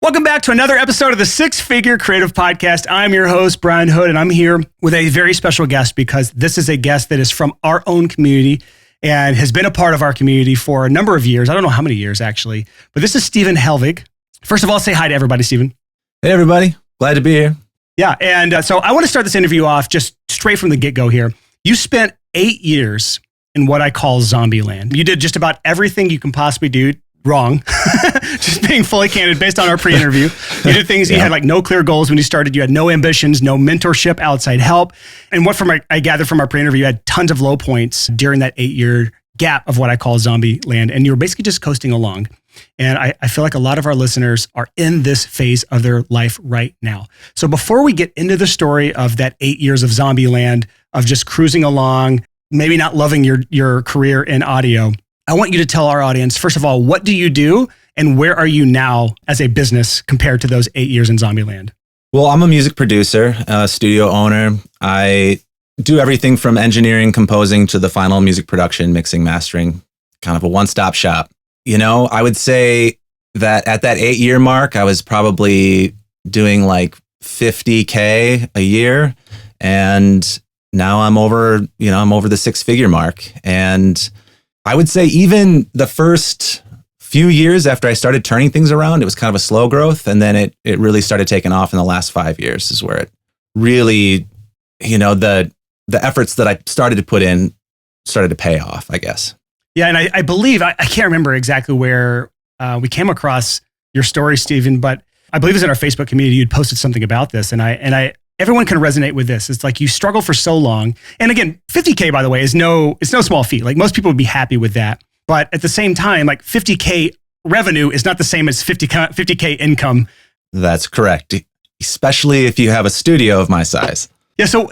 Welcome back to another episode of the Six Figure Creative Podcast. I'm your host, Brian Hood, and I'm here with a very special guest because this is a guest that is from our own community and has been a part of our community for a number of years. I don't know how many years, actually, but this is Stephen Helvig. First of all, say hi to everybody, Stephen. Hey, everybody. Glad to be here. Yeah, and so I want to start this interview off just straight from the get-go here. You spent 8 years in what I call zombie land. You did just about everything you can possibly do wrong. Just being fully candid based on our pre-interview. You did things, you had like no clear goals when you started. You had no ambitions, no mentorship, outside help. And what I gathered from our pre-interview, you had tons of low points during that 8-year gap of what I call zombie land. And you were basically just coasting along. And I feel like a lot of our listeners are in this phase of their life right now. So before we get into the story of that 8 years of zombie land, of just cruising along, maybe not loving your career in audio, I want you to tell our audience, first of all, what do you do and where are you now as a business compared to those 8 years in Zombieland? Well, I'm a music producer, a studio owner. I do everything from engineering, composing to the final music production, mixing, mastering, kind of a one-stop shop. You know, I would say that at that 8-year mark, I was probably doing like $50K a year. And now I'm over the six-figure mark. And I would say even the first few years after I started turning things around, it was kind of a slow growth. And then it really started taking off in the last 5 years is where it really, the efforts that I started to put in started to pay off, I guess. Yeah. And I believe, I can't remember exactly where we came across your story, Stephen, but I believe it was in our Facebook community. You'd posted something about this. And I everyone can resonate with this. It's like you struggle for so long. And again, 50K, by the way, it's no small feat. Like most people would be happy with that. But at the same time, like 50K revenue is not the same as 50K income. That's correct. Especially if you have a studio of my size. Yeah. So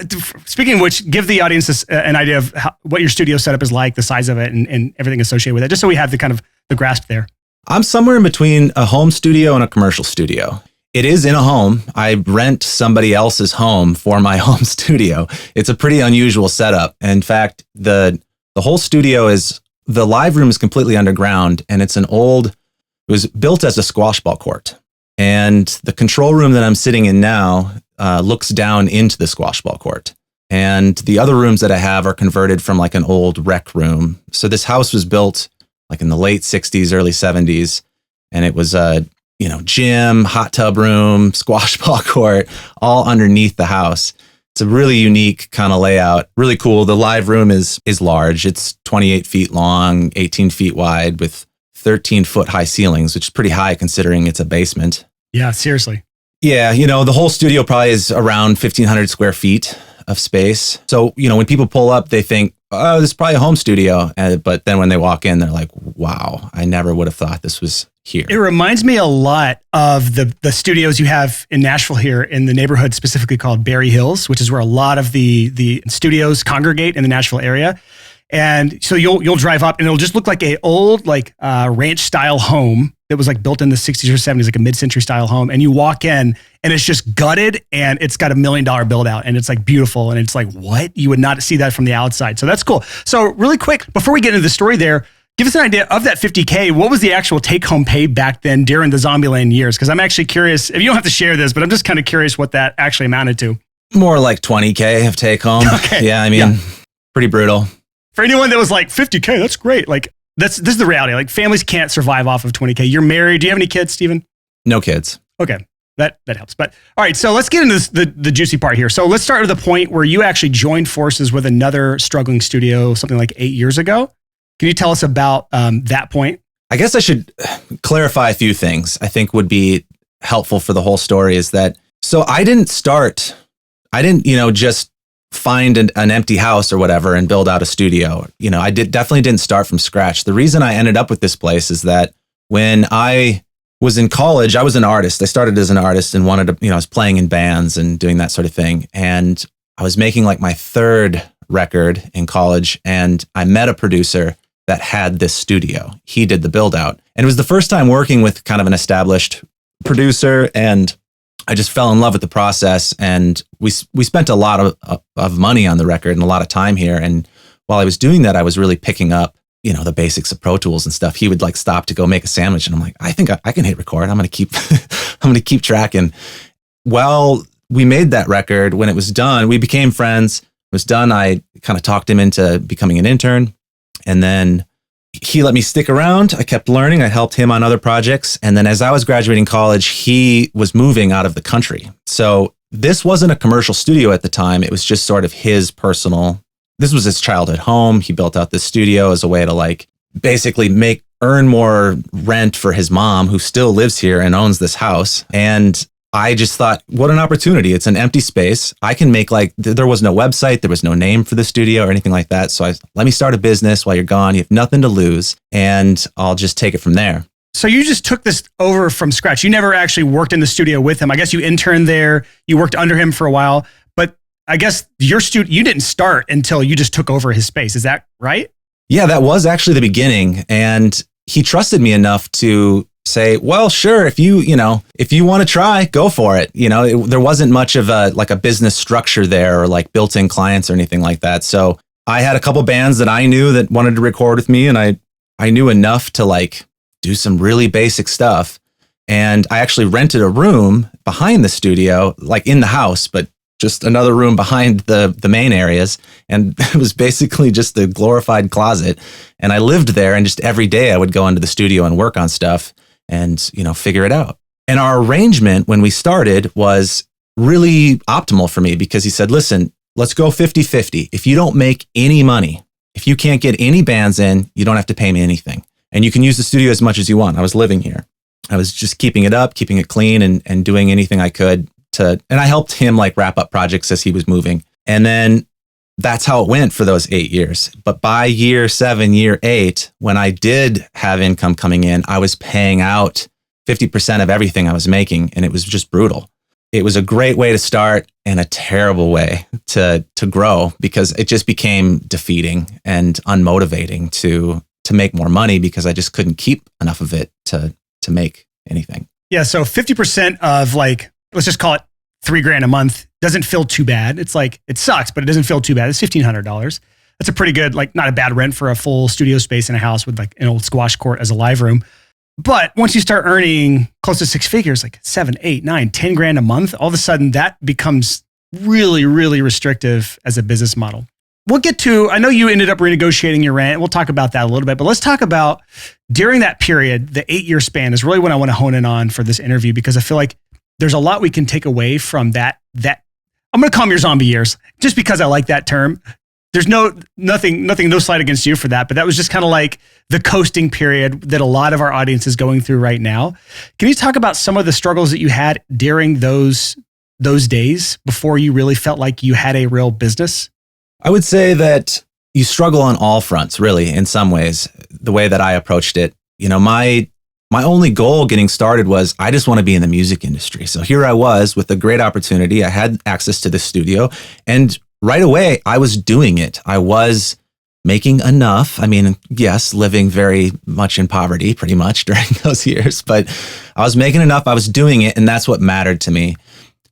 speaking of which, give the audience an idea of what your studio setup is like, the size of it and everything associated with it, just so we have the kind of the grasp there. I'm somewhere in between a home studio and a commercial studio. It is in a home. I rent somebody else's home for my home studio. It's a pretty unusual setup. In fact, the whole studio the live room is completely underground, and it was built as a squash ball court. And the control room that I'm sitting in now looks down into the squash ball court. And the other rooms that I have are converted from like an old rec room. So this house was built like in the late 60s, early 70s, and it was gym, hot tub room, squash ball court, all underneath the house. It's a really unique kind of layout, really cool. The live room is large. It's 28 feet long, 18 feet wide with 13-foot high ceilings, which is pretty high considering it's a basement. Yeah, seriously. Yeah, the whole studio probably is around 1,500 square feet of space. So, when people pull up, they think, oh, this is probably a home studio. But then when they walk in, they're like, wow, I never would have thought this was here. It reminds me a lot of the studios you have in Nashville here in the neighborhood specifically called Berry Hills, which is where a lot of the studios congregate in the Nashville area. And so you'll drive up and it'll just look like a old ranch style home that was like built in the 60s or 70s, like a mid-century style home. And you walk in and it's just gutted and it's got $1 million build out and it's like beautiful. And it's like, what? You would not see that from the outside. So that's cool. So really quick, before we get into the story there, give us an idea of that 50K. What was the actual take-home pay back then during the Zombieland years? Because I'm actually curious, if you don't have to share this, but I'm just kind of curious what that actually amounted to. More like 20K of take-home. Okay. Yeah, pretty brutal. For anyone that was like, 50K, that's great. Like, this is the reality. Like, families can't survive off of 20K. You're married. Do you have any kids, Stephen? No kids. Okay. That helps. But all right, so let's get into the juicy part here. So let's start with the point where you actually joined forces with another struggling studio something like 8 years ago. Can you tell us about that point? I guess I should clarify a few things I think would be helpful for the whole story is that, so I didn't just find an empty house or whatever and build out a studio. I definitely didn't start from scratch. The reason I ended up with this place is that when I was in college, I was an artist. I started as an artist and wanted to, I was playing in bands and doing that sort of thing. And I was making like my third record in college and I met a producer that had this studio. He did the build out. And it was the first time working with kind of an established producer, and I just fell in love with the process. And we spent a lot of money on the record and a lot of time here. And while I was doing that, I was really picking up the basics of Pro Tools and stuff, he would like stop to go make a sandwich. And I'm like, I think I can hit record. I'm going to keep, I'm going to keep tracking. Well, we made that record. When it was done, we became friends. It was done. I kind of talked him into becoming an intern, and then he let me stick around. I kept learning. I helped him on other projects. And then as I was graduating college, he was moving out of the country. So this wasn't a commercial studio at the time. It was just sort of his personal, this was his childhood home. He built out this studio as a way to like basically earn more rent for his mom, who still lives here and owns this house. And I just thought, what an opportunity. It's an empty space. I can make there was no website. There was no name for the studio or anything like that. So let me start a business while you're gone. You have nothing to lose, and I'll just take it from there. So you just took this over from scratch. You never actually worked in the studio with him. I guess you interned there. You worked under him for a while, but I guess you didn't start until you just took over his space. Is that right? Yeah, that was actually the beginning. And he trusted me enough to say, well, sure, if you want to try, go for it. There wasn't much of a business structure there, or like built-in clients or anything like that. So I had a couple bands that I knew that wanted to record with me, and I knew enough to like do some really basic stuff. And I actually rented a room behind the studio, like in the house, but just another room behind the main areas. And it was basically just a glorified closet. And I lived there, and just every day I would go into the studio and work on stuff and, figure it out. And our arrangement when we started was really optimal for me, because he said, listen, let's go 50-50. If you don't make any money, if you can't get any bands in, you don't have to pay me anything. And you can use the studio as much as you want. I was living here. I was just keeping it up, keeping it clean, and doing anything I could and I helped him like wrap up projects as he was moving. And then that's how it went for those 8 years. But by year 7, year 8, when I did have income coming in, I was paying out 50% of everything I was making. And it was just brutal. It was a great way to start and a terrible way to grow, because it just became defeating and unmotivating to make more money, because I just couldn't keep enough of it to make anything. Yeah. So 50% of let's just call it $3,000 a month doesn't feel too bad. It's like, it sucks, but it doesn't feel too bad. It's $1,500. That's a pretty good, not a bad rent for a full studio space in a house with an old squash court as a live room. But once you start earning close to 6 figures, like 7, 8, 9, 10 grand a month, all of a sudden that becomes really, really restrictive as a business model. We'll get to, I know you ended up renegotiating your rent. We'll talk about that a little bit, but let's talk about during that period, the 8-year span is really what I want to hone in on for this interview, because I feel like there's a lot we can take away from that. I'm going to call them your zombie years, just because I like that term. There's nothing, no slight against you for that, but that was just kind of like the coasting period that a lot of our audience is going through right now. Can you talk about some of the struggles that you had during those days before you really felt like you had a real business? I would say that you struggle on all fronts, really, in some ways, the way that I approached it. My only goal getting started was, I just want to be in the music industry. So here I was with a great opportunity. I had access to the studio, and right away I was doing it. I was making enough. I mean, yes, living very much in poverty pretty much during those years, but I was making enough. I was doing it, and that's what mattered to me.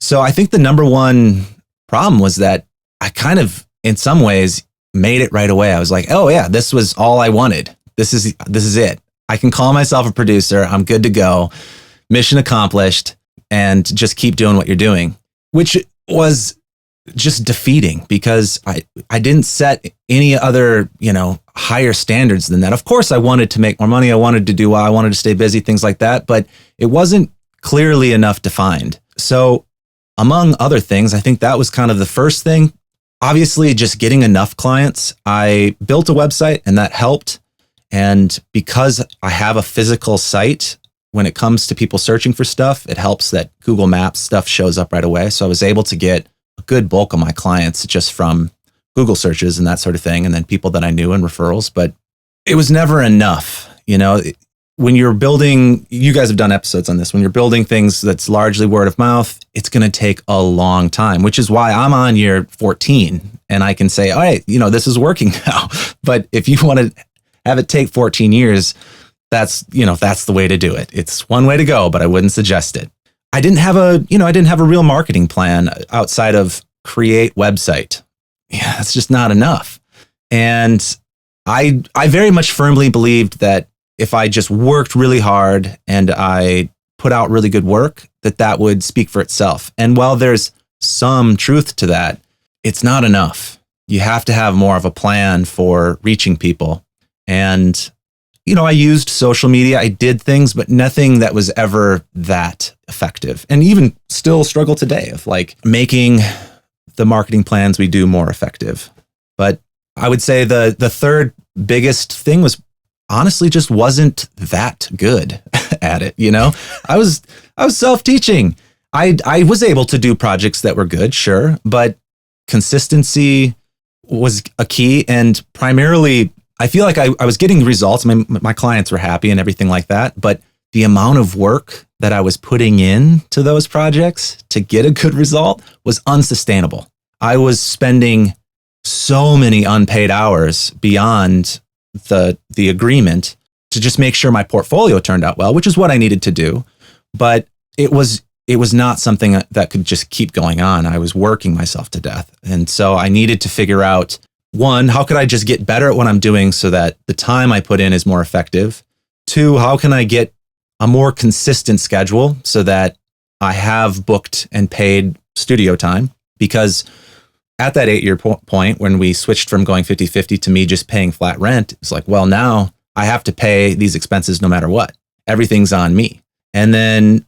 So I think the number one problem was that I kind of, in some ways, made it right away. I was like, oh yeah, this was all I wanted. This is it. I can call myself a producer. I'm good to go. Mission accomplished, and just keep doing what you're doing, which was just defeating, because I didn't set any other, higher standards than that. Of course, I wanted to make more money. I wanted to do well. I wanted to stay busy, things like that, but it wasn't clearly enough defined. So among other things, I think that was kind of the first thing. Obviously, just getting enough clients. I built a website, and that helped. And because I have a physical site, when it comes to people searching for stuff, it helps that Google Maps stuff shows up right away. So I was able to get a good bulk of my clients just from Google searches and that sort of thing, and then people that I knew and referrals. But it was never enough. When you're building, you guys have done episodes on this, when you're building things that's largely word of mouth, it's going to take a long time, which is why I'm on year 14 and I can say, all right, this is working now. But if you want to have it take 14 years, that's the way to do it. It's one way to go, but I wouldn't suggest it. I didn't have a real marketing plan outside of create website. Yeah, that's just not enough. And I very much firmly believed that if I just worked really hard and I put out really good work, that would speak for itself. And while there's some truth to that, it's not enough. You have to have more of a plan for reaching people. And, I used social media. I did things, but nothing that was ever that effective. And even still struggle today of like making the marketing plans we do more effective. But I would say the third biggest thing was honestly just wasn't that good at it. I was self-teaching. I was able to do projects that were good, sure, but consistency was a key. And primarily, I feel like I was getting results. My clients were happy and everything like that. But the amount of work that I was putting in to those projects to get a good result was unsustainable. I was spending so many unpaid hours beyond the agreement to just make sure my portfolio turned out well, which is what I needed to do. But it was not something that could just keep going on. I was working myself to death. And so I needed to figure out, one, how could I just get better at what I'm doing so that the time I put in is more effective? Two, how can I get a more consistent schedule so that I have booked and paid studio time? Because at that 8-year point, when we switched from going 50-50 to me just paying flat rent, it's like, well, now I have to pay these expenses no matter what. Everything's on me. And then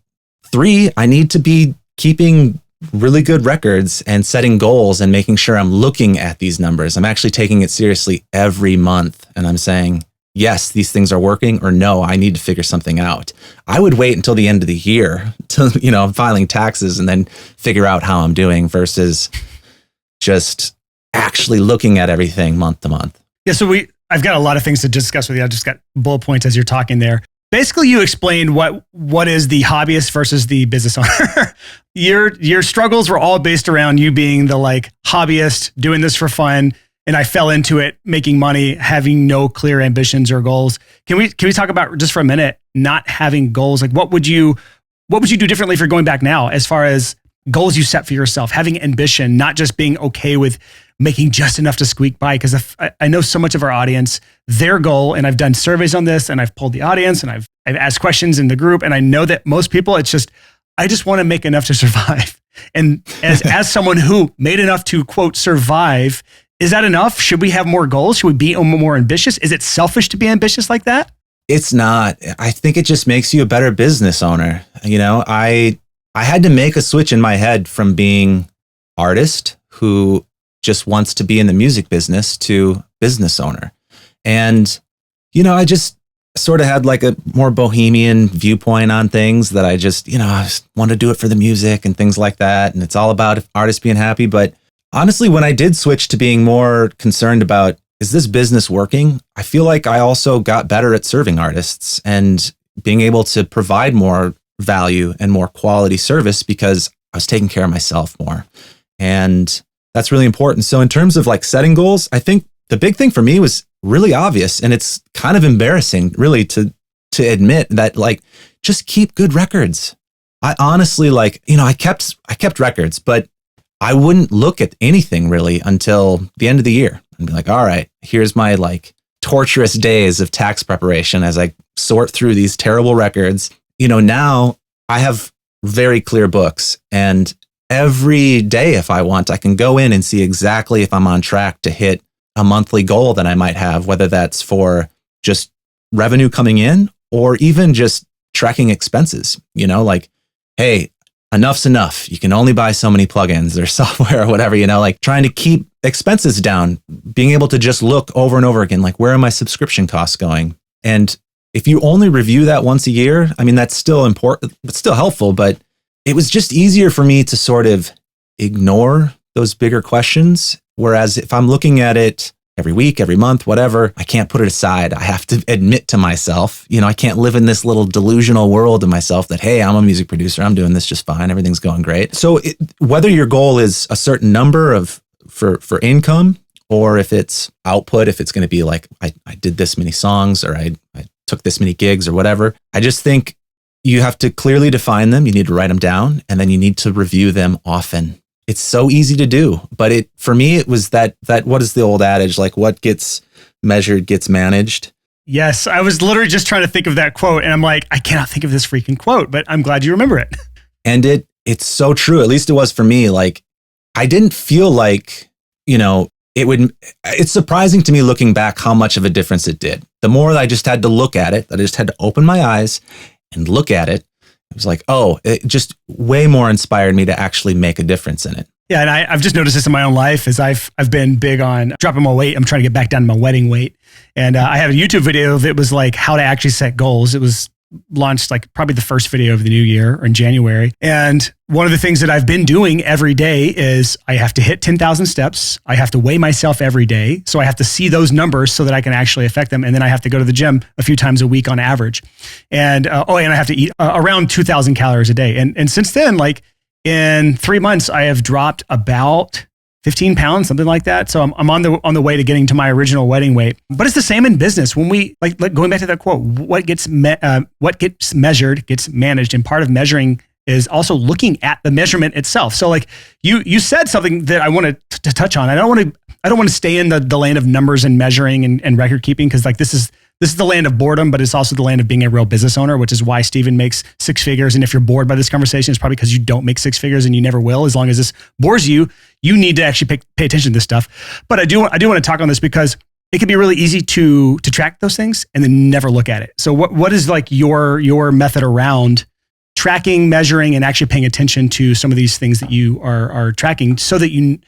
3, I need to be keeping really good records and setting goals and making sure I'm looking at these numbers. I'm actually taking it seriously every month. And I'm saying, yes, these things are working, or no, I need to figure something out. I would wait until the end of the year to, filing taxes and then figure out how I'm doing versus just actually looking at everything month to month. Yeah. So I've got a lot of things to discuss with you. I just got bullet points as you're talking there. Basically, you explained what is the hobbyist versus the business owner. Your struggles were all based around you being the hobbyist, doing this for fun, and I fell into it, making money, having no clear ambitions or goals. Can we talk about just for a minute not having goals? Like what would you do differently if you're going back now, as far as goals you set for yourself, having ambition, not just being okay with making just enough to squeak by? Because I know so much of our audience, their goal, and I've done surveys on this, and I've polled the audience, and I've asked questions in the group, and I know that most people, it's just, I just want to make enough to survive. And as someone who made enough to, quote, survive, is that enough? Should we have more goals? Should we be more ambitious? Is it selfish to be ambitious like that? It's not. I think it just makes you a better business owner. I had to make a switch in my head from being artist who just wants to be in the music business to business owner. And, I just sort of had like a more bohemian viewpoint on things that I just want to do it for the music and things like that. And it's all about artists being happy. But honestly, when I did switch to being more concerned about, is this business working? I feel like I also got better at serving artists and being able to provide more value and more quality service because I was taking care of myself more. And that's really important. So in terms of setting goals, I think the big thing for me was really obvious, and it's kind of embarrassing really to admit that just keep good records. I honestly I kept records, but I wouldn't look at anything really until the end of the year and be like, all right, here's my torturous days of tax preparation as I sort through these terrible records. Now I have very clear books, and every day, if I want, I can go in and see exactly if I'm on track to hit a monthly goal that I might have, whether that's for just revenue coming in or even just tracking expenses. Hey, enough's enough. You can only buy so many plugins or software or whatever, trying to keep expenses down, being able to just look over and over again, where are my subscription costs going? And if you only review that once a year, that's still important, but still helpful, but it was just easier for me to sort of ignore those bigger questions. Whereas if I'm looking at it every week, every month, whatever, I can't put it aside. I have to admit to myself, I can't live in this little delusional world of myself that, hey, I'm a music producer. I'm doing this just fine. Everything's going great. So whether your goal is a certain number for income, or if it's output, if it's going to be I did this many songs, or I took this many gigs or whatever, I just think you have to clearly define them. You need to write them down, and then you need to review them often. It's so easy to do, but for me, it was that what is the old adage? What gets measured gets managed. Yes, I was literally just trying to think of that quote, and I'm like, I cannot think of this freaking quote, but I'm glad you remember it. And it's so true. At least it was for me. Like, I didn't feel like, it's surprising to me looking back how much of a difference it did. The more I just had to look at it, I just had to open my eyes and look at it. It was like, it just way more inspired me to actually make a difference in it. Yeah, and I've just noticed this in my own life as I've been big on dropping my weight. I'm trying to get back down to my wedding weight. And I have a YouTube video that was like how to actually set goals. It was launched like probably the first video of the new year or in January. And one of the things that I've been doing every day is I have to hit 10,000 steps. I have to weigh myself every day. So I have to see those numbers so that I can actually affect them. And then I have to go to the gym a few times a week on average. And, and I have to eat around 2,000 calories a day. And since then, like in 3 months, I have dropped about 15 pounds, something like that. So I'm on the way to getting to my original wedding weight. But it's the same in business. When we like going back to that quote, what gets measured gets managed, and part of measuring is also looking at the measurement itself. So like you said something that I wanted to touch on. I don't want to stay in the land of numbers and measuring and record keeping, because like this is the land of boredom, but it's also the land of being a real business owner, which is why Steven makes six figures. And if you're bored by this conversation, it's probably because you don't make six figures and you never will. As long as this bores you, you need to actually pay attention to this stuff. But I do want to talk on this because it can be really easy to track those things and then never look at it. So what is like your method around tracking, measuring, and actually paying attention to some of these things that you are tracking so that you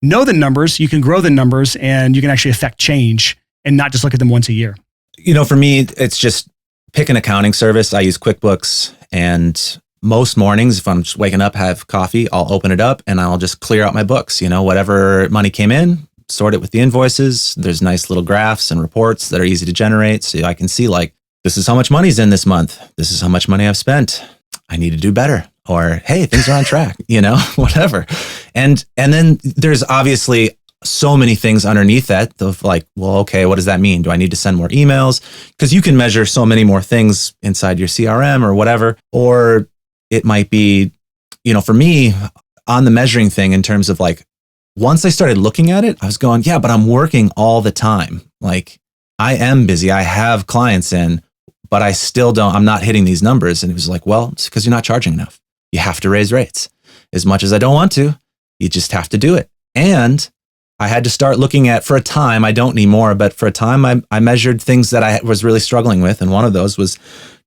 know the numbers, you can grow the numbers, and you can actually affect change and not just look at them once a year? For me, it's just pick an accounting service. I use QuickBooks, and most mornings, if I'm just waking up, have coffee, I'll open it up and I'll just clear out my books. Whatever money came in, sort it with the invoices. There's nice little graphs and reports that are easy to generate. So I can see like, this is how much money's in this month. This is how much money I've spent. I need to do better. Or, hey, things are on track, whatever. And then there's obviously so many things underneath that of like, well, okay, what does that mean? Do I need to send more emails? Because you can measure so many more things inside your CRM or whatever. Or it might be, for me, on the measuring thing in terms of like, once I started looking at it, I was going, yeah, but I'm working all the time. Like, I am busy. I have clients in, but I still I'm not hitting these numbers. And it was like, well, it's because you're not charging enough. You have to raise rates. As much as I don't want to, you just have to do it. And I had to start looking at, for a time, I don't anymore, but for a time, I measured things that I was really struggling with. And one of those was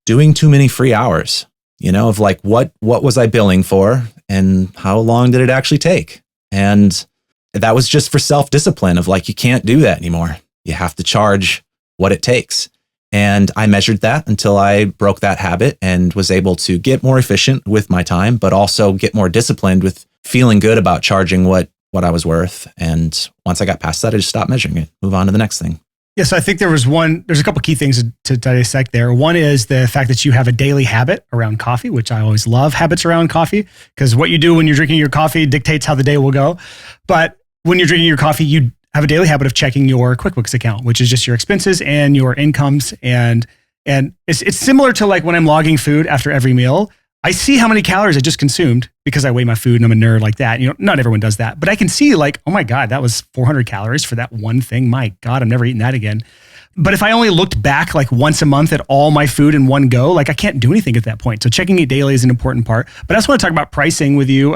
doing too many free hours, of like, what was I billing for and how long did it actually take? And that was just for self-discipline of like, you can't do that anymore. You have to charge what it takes. And I measured that until I broke that habit and was able to get more efficient with my time, but also get more disciplined with feeling good about charging what I was worth. And once I got past that, I just stopped measuring it, move on to the next thing. Yeah, so I think there's a couple key things to dissect there. One is the fact that you have a daily habit around coffee, which I always love habits around coffee, because what you do when you're drinking your coffee dictates how the day will go. But when you're drinking your coffee, you have a daily habit of checking your QuickBooks account, which is just your expenses and your incomes. And it's similar to like when I'm logging food after every meal. I see how many calories I just consumed because I weigh my food and I'm a nerd like that. Not everyone does that, but I can see like, oh my God, that was 400 calories for that one thing. My God, I'm never eating that again. But if I only looked back like once a month at all my food in one go, like I can't do anything at that point. So checking it daily is an important part. But I just want to talk about pricing with you.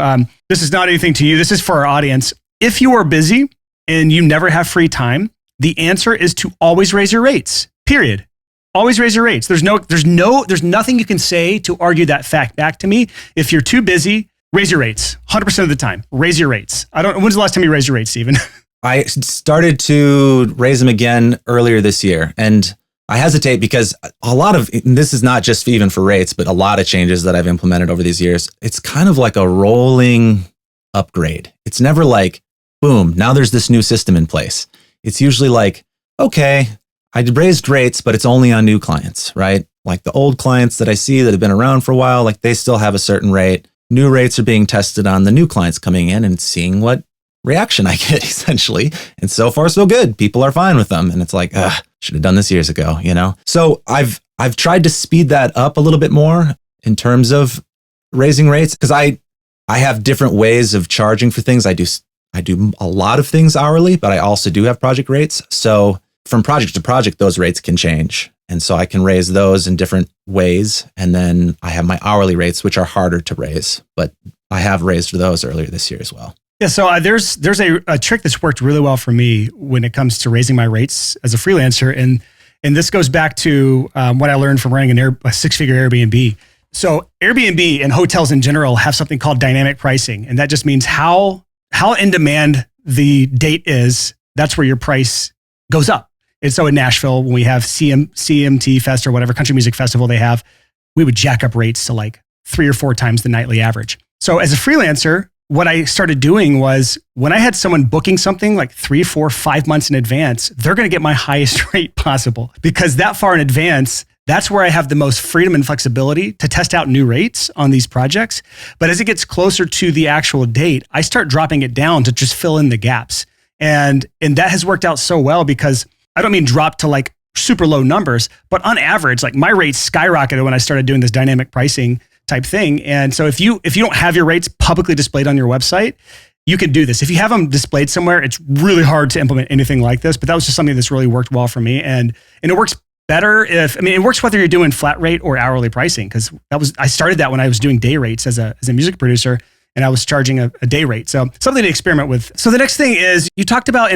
This is not anything to you. This is for our audience. If you are busy and you never have free time, the answer is to always raise your rates, period. Always raise your rates. There's nothing you can say to argue that fact back to me. If you're too busy, raise your rates. 100% of the time, raise your rates. When's the last time you raised your rates, Steven? I started to raise them again earlier this year. And I hesitate because this is not just even for rates, but a lot of changes that I've implemented over these years, it's kind of like a rolling upgrade. It's never like, boom, now there's this new system in place. It's usually like, okay, I raised rates, but it's only on new clients, right? Like the old clients that I see that have been around for a while, like they still have a certain rate. New rates are being tested on the new clients coming in and seeing what reaction I get essentially. And so far, so good. People are fine with them. And it's like, should have done this years ago, So I've tried to speed that up a little bit more in terms of raising rates because I have different ways of charging for things. I do a lot of things hourly, but I also do have project rates. So from project to project, those rates can change. And so I can raise those in different ways. And then I have my hourly rates, which are harder to raise, but I have raised those earlier this year as well. Yeah, so there's a trick that's worked really well for me when it comes to raising my rates as a freelancer. And this goes back to what I learned from running a six-figure Airbnb. So Airbnb and hotels in general have something called dynamic pricing. And that just means how in demand the date is, that's where your price goes up. And so in Nashville, when we have CMT Fest or whatever country music festival they have, we would jack up rates to like 3 or 4 times the nightly average. So as a freelancer, what I started doing was when I had someone booking something like 3, 4, 5 months in advance, they're going to get my highest rate possible because that far in advance, that's where I have the most freedom and flexibility to test out new rates on these projects. But as it gets closer to the actual date, I start dropping it down to just fill in the gaps. And that has worked out so well because I don't mean drop to like super low numbers, but on average, like my rates skyrocketed when I started doing this dynamic pricing type thing. And so if you don't have your rates publicly displayed on your website, you can do this. If you have them displayed somewhere, it's really hard to implement anything like this, but that was just something that's really worked well for me. And it works better it works whether you're doing flat rate or hourly pricing, because I started that when I was doing day rates as a music producer, and I was charging a day rate. So something to experiment with. So the next thing is you talked about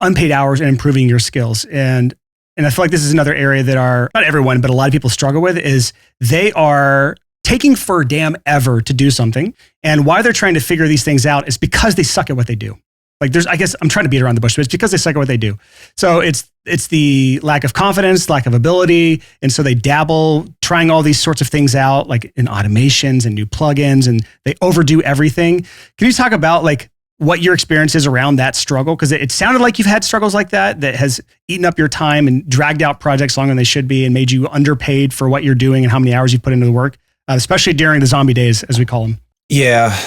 unpaid hours and improving your skills. And I feel like this is another area that not everyone, but a lot of people struggle with is they are taking for damn ever to do something. And why they're trying to figure these things out is because they suck at what they do. Like I guess I'm trying to beat around the bush, but it's because they suck at what they do. So it's the lack of confidence, lack of ability. And so they dabble trying all these sorts of things out, like in automations and new plugins, and they overdo everything. Can you talk about like what your experience is around that struggle? Because it sounded like you've had struggles like that has eaten up your time and dragged out projects longer than they should be and made you underpaid for what you're doing and how many hours you put into the work, especially during the zombie days, as we call them. Yeah.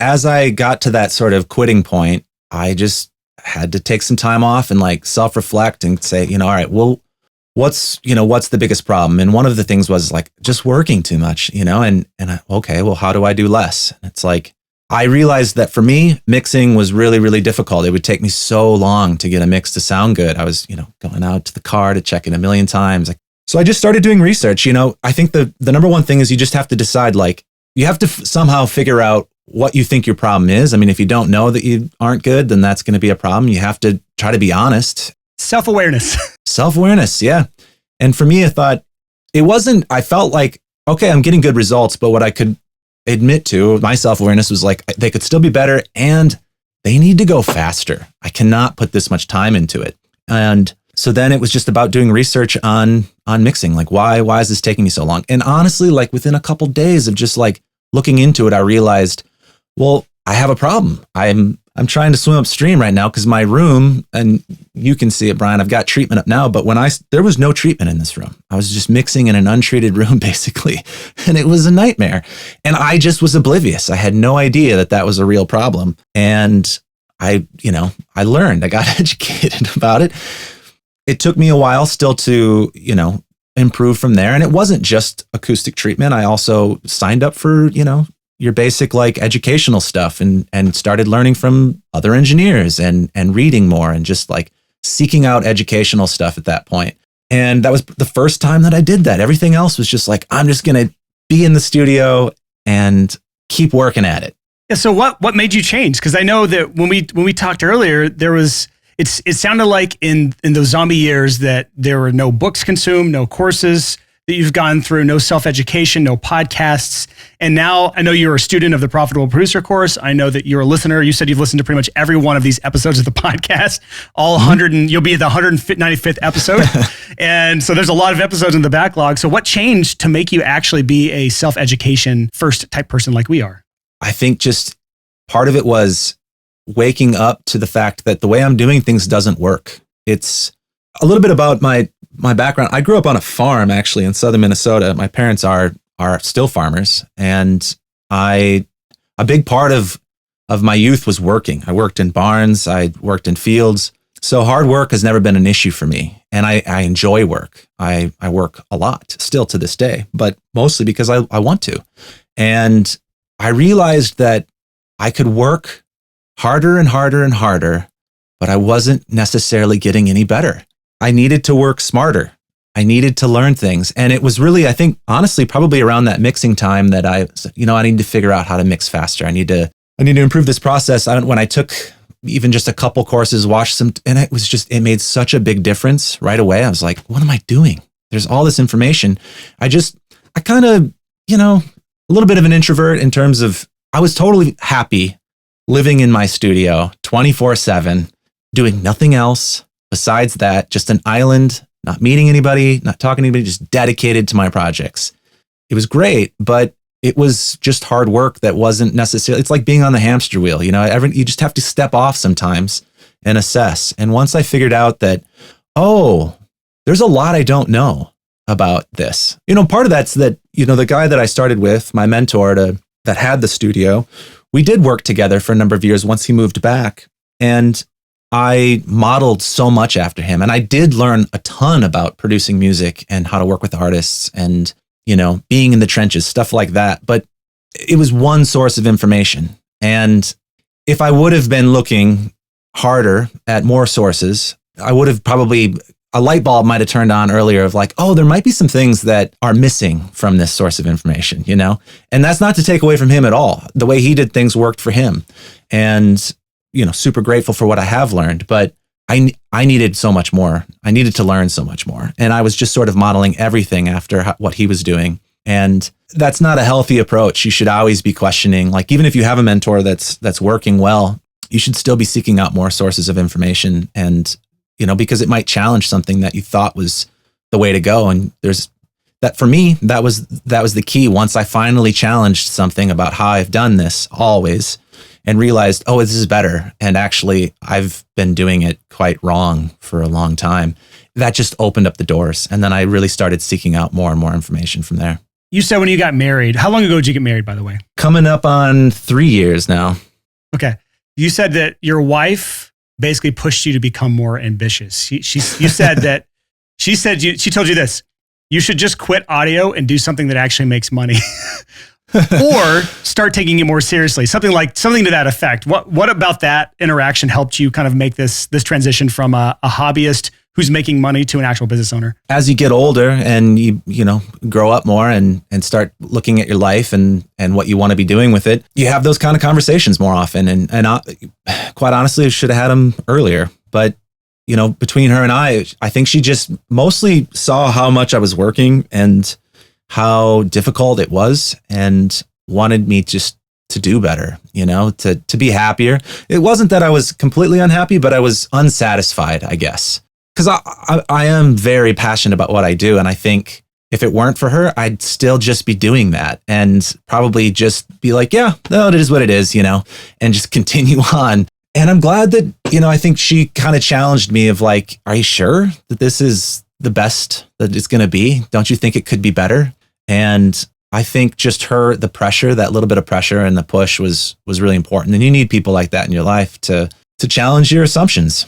As I got to that sort of quitting point, I just had to take some time off and like self-reflect and say, all right, well, what's the biggest problem? And one of the things was like just working too much, okay, well, how do I do less? And it's like, I realized that for me, mixing was really, really difficult. It would take me so long to get a mix to sound good. I was, going out to the car to check it a million times. So I just started doing research. I think the number one thing is you just have to decide, like, you have to somehow figure out what you think your problem is. I mean, if you don't know that you aren't good, then that's going to be a problem. You have to try to be honest. Self-awareness. Self-awareness, yeah. And for me, I felt like, okay, I'm getting good results, but what I could admit to, my self-awareness was like, they could still be better and they need to go faster. I cannot put this much time into it. And so then it was just about doing research on mixing. Like, why is this taking me so long? And honestly, like within a couple days of just like looking into it, I realized, well, I have a problem. I'm trying to swim upstream right now because my room, and you can see it, Brian, I've got treatment up now, but there was no treatment in this room. I was just mixing in an untreated room basically, and it was a nightmare. And I just was oblivious. I had no idea that was a real problem. And I learned, I got educated about it. It took me a while still to, improve from there. And it wasn't just acoustic treatment. I also signed up for, your basic like educational stuff and started learning from other engineers and reading more and just like seeking out educational stuff at that point. And that was the first time that I did that. Everything else was just like, I'm just going to be in the studio and keep working at it. Yeah. So what made you change? Because I know that when we talked earlier, it sounded like in those zombie years that there were no books consumed, no courses that you've gone through, no self-education, no podcasts. And now I know you're a student of the Profitable Producer course. I know that you're a listener. You said you've listened to pretty much every one of these episodes of the podcast, all 100, and you'll be at the 195th episode. And so there's a lot of episodes in the backlog. So what changed to make you actually be a self-education first type person like we are? I think just part of it was waking up to the fact that the way I'm doing things doesn't work. It's a little bit about my background. I grew up on a farm actually in southern Minnesota. My parents are still farmers, and a big part of my youth was working. I worked in barns, I worked in fields. So hard work has never been an issue for me. And I enjoy work. I work a lot still to this day, but mostly because I want to. And I realized that I could work harder and harder and harder but I wasn't necessarily getting any better. I needed to work smarter. I needed to learn things. And it was really, I think, honestly, probably around that mixing time that I need to figure out how to mix faster. I need to improve this process. When I took even just a couple courses, watched some, and it made such a big difference right away. I was like, what am I doing? There's all this information. I kind of, a little bit of an introvert in terms of, I was totally happy living in my studio 24/7, doing nothing else besides that, just an island, not meeting anybody, not talking to anybody, just dedicated to my projects. It was great, but it was just hard work that wasn't necessarily, it's like being on the hamster wheel, you just have to step off sometimes and assess. And once I figured out that, there's a lot I don't know about this. Part of that's that, the guy that I started with, my mentor that had the studio, we did work together for a number of years once he moved back. And I modeled so much after him. And I did learn a ton about producing music and how to work with artists and, being in the trenches, stuff like that. But it was one source of information. And if I would have been looking harder at more sources, I would have probably, a light bulb might have turned on earlier of like, there might be some things that are missing from this source of information, And that's not to take away from him at all. The way he did things worked for him. And, super grateful for what I have learned, but I needed so much more. I needed to learn so much more. And I was just sort of modeling everything after what he was doing. And that's not a healthy approach. You should always be questioning, like, even if you have a mentor that's working well, you should still be seeking out more sources of information and, because it might challenge something that you thought was the way to go. And for me, that was the key. Once I finally challenged something about how I've done this always and realized, this is better. And actually I've been doing it quite wrong for a long time. That just opened up the doors. And then I really started seeking out more and more information from there. You said when you got married, how long ago did you get married, by the way? Coming up on 3 years now. Okay. You said that your wife basically pushed you to become more ambitious. You said that she told you this, you should just quit audio and do something that actually makes money or start taking it more seriously. Something to that effect. What about that interaction helped you kind of make this transition from a hobbyist who's making money to an actual business owner? As you get older and you grow up more and start looking at your life and what you want to be doing with it, you have those kind of conversations more often. And quite honestly, I should have had them earlier. But, between her and I think she just mostly saw how much I was working and how difficult it was and wanted me just to do better, to be happier. It wasn't that I was completely unhappy, but I was unsatisfied, I guess. Because I am very passionate about what I do. And I think if it weren't for her, I'd still just be doing that and probably just be like, it is what it is, and just continue on. And I'm glad that, I think she kind of challenged me of like, are you sure that this is the best that it's going to be? Don't you think it could be better? And I think just that little bit of pressure and the push was really important. And you need people like that in your life to challenge your assumptions,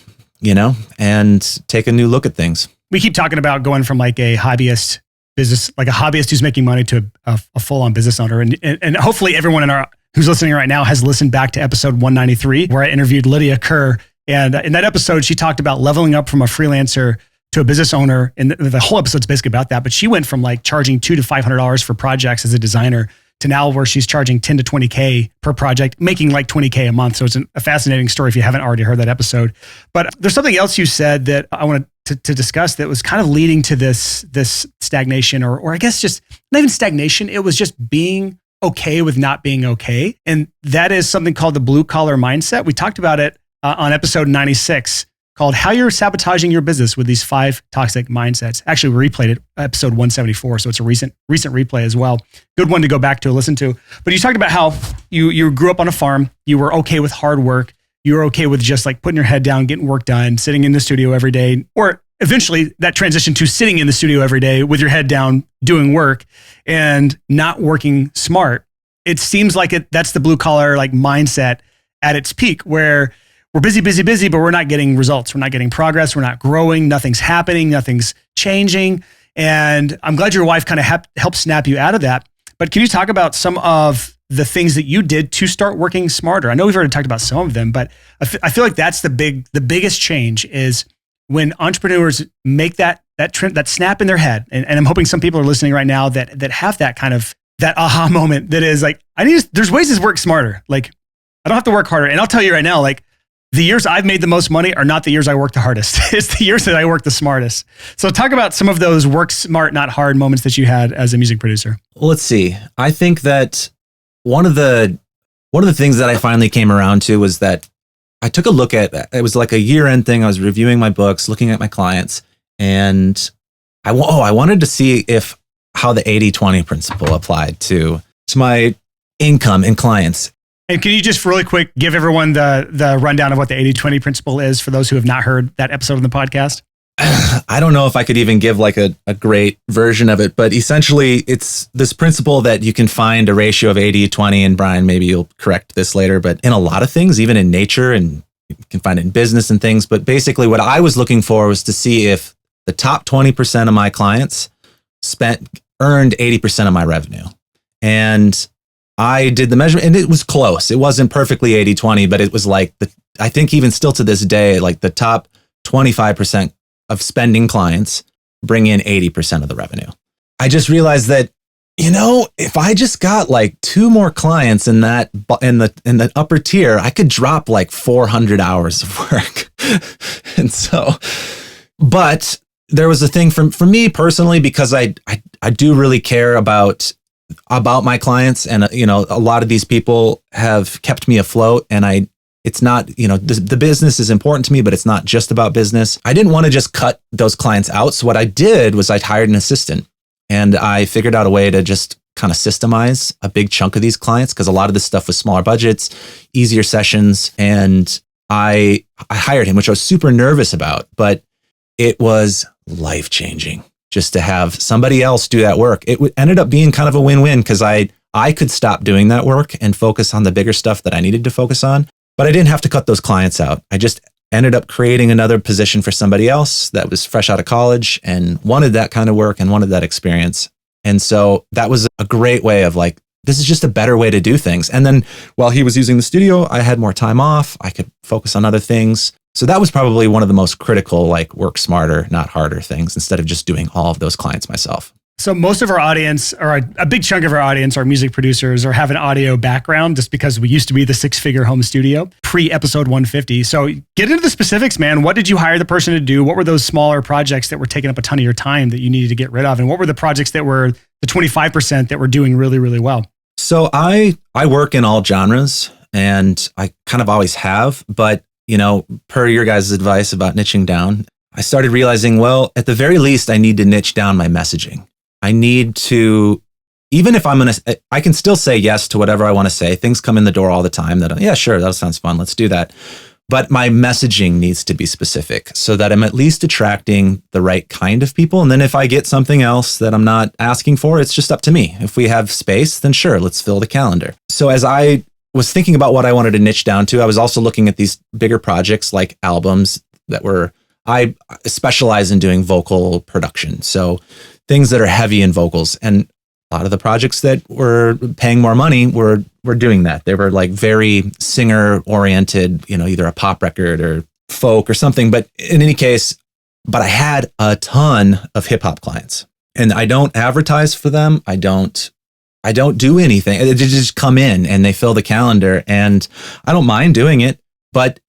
and take a new look at things. We keep talking about going from like a hobbyist business, like a hobbyist who's making money to a full-on business owner. And hopefully everyone who's listening right now has listened back to episode 193, where I interviewed Lydia Kerr. And in that episode, she talked about leveling up from a freelancer to a business owner. And the whole episode's basically about that. But she went from like charging $200 to $500 for projects as a designer to now where she's charging $10 to $20K per project, making like $20K a month. So it's a fascinating story if you haven't already heard that episode. But there's something else you said that I wanted to discuss that was kind of leading to this stagnation, or I guess just not even stagnation. It was just being okay with not being okay. And that is something called the blue collar mindset. We talked about it on episode 96 called How You're Sabotaging Your Business with These 5 Toxic Mindsets. Actually, we replayed it, episode 174. So it's a recent replay as well. Good one to go back to listen to. But you talked about how you grew up on a farm. You were okay with hard work. You were okay with just like putting your head down, getting work done, sitting in the studio every day, or eventually that transition to sitting in the studio every day with your head down, doing work and not working smart. It seems like that's the blue collar like mindset at its peak, where we're busy, but we're not getting results. We're not getting progress. We're not growing. Nothing's happening. Nothing's changing. And I'm glad your wife kind of helped snap you out of that. But can you talk about some of the things that you did to start working smarter? I know we've already talked about some of them, but I feel like that's the biggest change is when entrepreneurs make that snap in their head. And I'm hoping some people are listening right now that have that kind of that aha moment that is like, there's ways to work smarter. Like I don't have to work harder. And I'll tell you right now, like the years I've made the most money are not the years I work the hardest. It's the years that I work the smartest. So talk about some of those work smart, not hard moments that you had as a music producer. Well, let's see. I think that one of the things that I finally came around to was that I took a look at, it was like a year-end thing. I was reviewing my books, looking at my clients, and I wanted to see how the 80-20 principle applied to my income and clients. And can you just really quick give everyone the rundown of what the 80-20 principle is for those who have not heard that episode of the podcast? I don't know if I could even give like a great version of it, but essentially it's this principle that you can find a ratio of 80-20, and Brian, maybe you'll correct this later, but in a lot of things, even in nature, and you can find it in business and things. But basically what I was looking for was to see if the top 20% of my clients earned 80% of my revenue. And I did the measurement and it was close. It wasn't perfectly 80-20, but it was like I think even still to this day, like the top 25% of spending clients bring in 80% of the revenue. I just realized that, if I just got like 2 more clients in the upper tier, I could drop like 400 hours of work. And so, but there was a thing for me personally, because I do really care about my clients, and a lot of these people have kept me afloat, and it's not, the business is important to me, but it's not just about business. I didn't want to just cut those clients out. So what I did was I hired an assistant, and I figured out a way to just kind of systemize a big chunk of these clients, because a lot of this stuff was smaller budgets, easier sessions. And I hired him, which I was super nervous about, but it was life-changing just to have somebody else do that work. It ended up being kind of a win-win, because I could stop doing that work and focus on the bigger stuff that I needed to focus on. But I didn't have to cut those clients out. I just ended up creating another position for somebody else that was fresh out of college and wanted that kind of work and wanted that experience. And so that was a great way of like, this is just a better way to do things. And then while he was using the studio, I had more time off. I could focus on other things. So that was probably one of the most critical, like work smarter, not harder things, instead of just doing all of those clients myself. So most of our audience, or a big chunk of our audience, are music producers or have an audio background, just because we used to be the 6-figure home studio pre-episode 150. So get into the specifics, man. What did you hire the person to do? What were those smaller projects that were taking up a ton of your time that you needed to get rid of? And what were the projects that were the 25% that were doing really, really well? So I work in all genres, and I kind of always have, but per your guys' advice about niching down, I started realizing, well, at the very least, I need to niche down my messaging. I need to, even if I can still say yes to whatever I want to say. Things come in the door all the time yeah, sure, that sounds fun. Let's do that. But my messaging needs to be specific so that I'm at least attracting the right kind of people. And then if I get something else that I'm not asking for, it's just up to me. If we have space, then sure, let's fill the calendar. So as I was thinking about what I wanted to niche down to, I was also looking at these bigger projects like albums I specialize in doing vocal production. So things that are heavy in vocals, and a lot of the projects that were paying more money were doing that. They were like very singer oriented, either a pop record or folk or something. But in any case, I had a ton of hip hop clients, and I don't advertise for them. I don't do anything. They just come in and they fill the calendar, and I don't mind doing it. But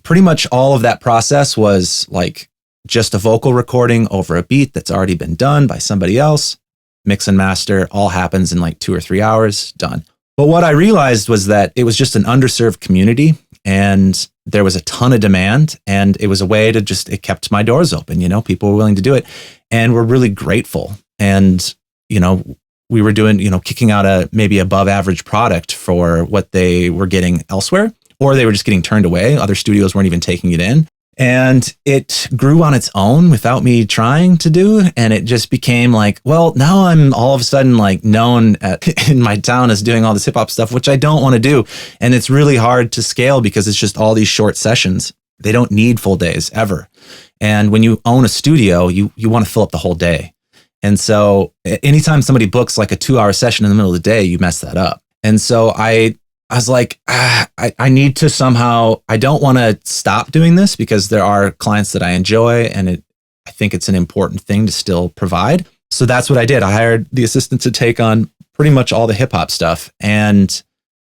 pretty much all of that process was like just a vocal recording over a beat that's already been done by somebody else. Mix and master all happens in like 2 or 3 hours, done. But what I realized was that it was just an underserved community, and there was a ton of demand, and it was a way to it kept my doors open. People were willing to do it, and we're really grateful. And, we were doing, kicking out a maybe above average product for what they were getting elsewhere, or they were just getting turned away. Other studios weren't even taking it in. And it grew on its own without me trying to do. And it just became like, well, now I'm all of a sudden like known in my town as doing all this hip hop stuff, which I don't want to do. And it's really hard to scale because it's just all these short sessions. They don't need full days ever. And when you own a studio, you want to fill up the whole day. And so anytime somebody books like a 2-hour session in the middle of the day, you mess that up. And so I was like, I need to somehow, I don't want to stop doing this because there are clients that I enjoy and I think it's an important thing to still provide. So that's what I did. I hired the assistant to take on pretty much all the hip hop stuff. And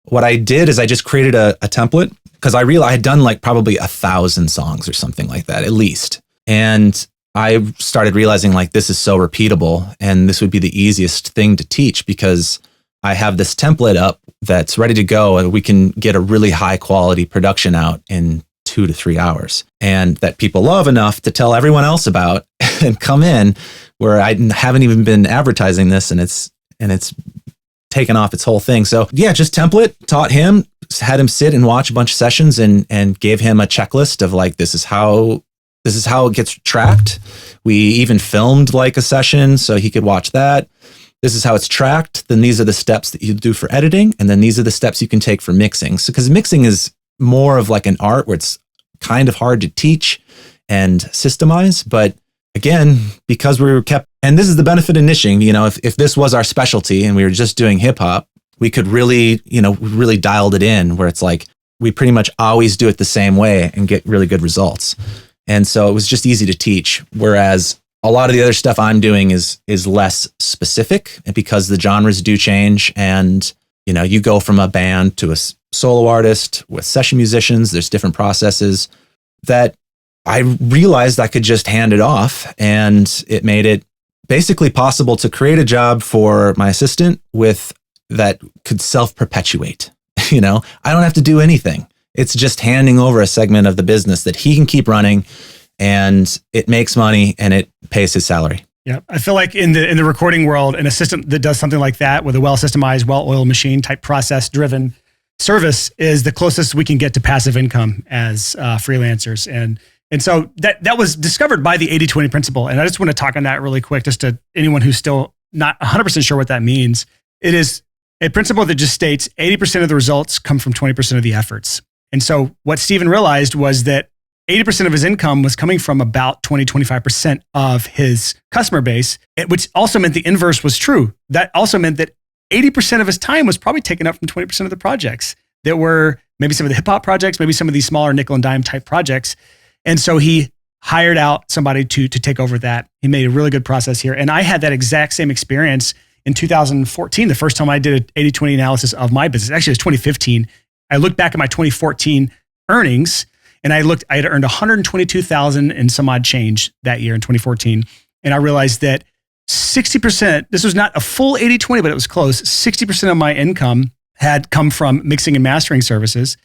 what I did is I just created a template because I realized I had done like probably 1,000 songs or something like that, at least. And I started realizing like this is so repeatable and this would be the easiest thing to teach because I have this template up that's ready to go and we can get a really high quality production out in 2 to 3 hours and that people love enough to tell everyone else about and come in where I haven't even been advertising this and it's taken off its whole thing. So yeah, just template, taught him, had him sit and watch a bunch of sessions and gave him a checklist of like, this is how it gets tracked. We even filmed like a session so he could watch that. This is how it's tracked. Then these are the steps that you do for editing. And then these are the steps you can take for mixing. So, because mixing is more of like an art where it's kind of hard to teach and systemize. But again, because we were kept, and this is the benefit of niching, you know, if this was our specialty and we were just doing hip hop, we could really, really dialed it in where it's like, we pretty much always do it the same way and get really good results. And so it was just easy to teach. Whereas a lot of the other stuff I'm doing is less specific because the genres do change. And, you go from a band to a solo artist with session musicians. There's different processes that I realized I could just hand it off. And it made it basically possible to create a job for my assistant that could self-perpetuate. I don't have to do anything. It's just handing over a segment of the business that he can keep running and it makes money and it pays his salary. Yeah. I feel like in the recording world, an assistant that does something like that with a well-systemized, well-oiled machine type process-driven service is the closest we can get to passive income as freelancers. And so that was discovered by the 80-20 principle. And I just want to talk on that really quick, just to anyone who's still not 100% sure what that means. It is a principle that just states 80% of the results come from 20% of the efforts. And so what Steven realized was that 80% of his income was coming from about 25% of his customer base, which also meant the inverse was true. That also meant that 80% of his time was probably taken up from 20% of the projects that were maybe some of the hip hop projects, maybe some of these smaller nickel and dime type projects. And so he hired out somebody to take over that. He made a really good process here. And I had that exact same experience in 2014, the first time I did an 80-20 analysis of my business. Actually, it was 2015. I looked back at my 2014 earnings and I had earned $122,000 and some odd change that year in 2014. And I realized that 60%, this was not a full 80-20, but it was close. 60% of my income had come from mixing and mastering services.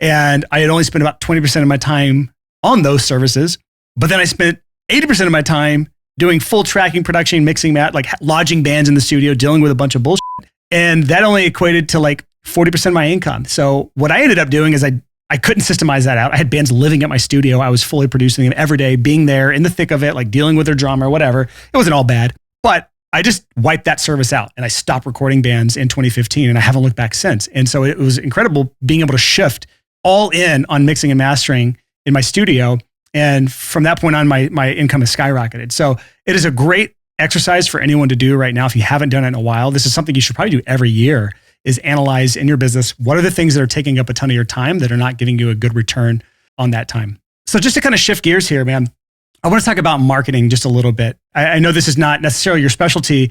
And I had only spent about 20% of my time on those services. But then I spent 80% of my time doing full tracking, production, mixing, like lodging bands in the studio, dealing with a bunch of bullshit. And that only equated to like 40% of my income. So what I ended up doing is I couldn't systemize that out. I had bands living at my studio. I was fully producing them every day, being there in the thick of it, like dealing with their drama or whatever. It wasn't all bad, but I just wiped that service out and I stopped recording bands in 2015 and I haven't looked back since. And so it was incredible being able to shift all in on mixing and mastering in my studio. And from that point on, my income has skyrocketed. So it is a great exercise for anyone to do right now. If you haven't done it in a while, this is something you should probably do every year, is analyze in your business, what are the things that are taking up a ton of your time that are not giving you a good return on that time. So just to kind of shift gears here, man, I want to talk about marketing just a little bit. I know this is not necessarily your specialty,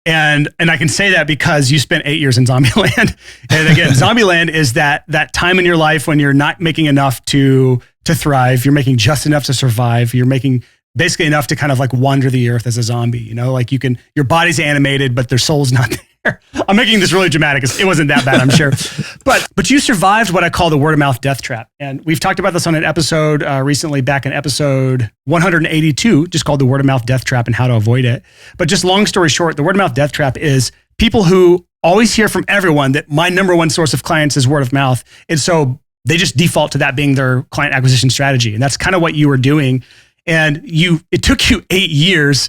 and I can say that because you spent 8 years in Zombieland. And again, Zombieland is that time in your life when you're not making enough to thrive. You're making just enough to survive. You're making basically enough to kind of like wander the earth as a zombie, like your body's animated, but their soul's not there. I'm making this really dramatic. It wasn't that bad, I'm sure. But you survived what I call the word of mouth death trap. And we've talked about this on an episode recently, back in episode 182, just called the word of mouth death trap and how to avoid it. But just long story short, the word of mouth death trap is people who always hear from everyone that my number one source of clients is word of mouth. And so they just default to that being their client acquisition strategy. And that's kind of what you were doing. And it took you 8 years,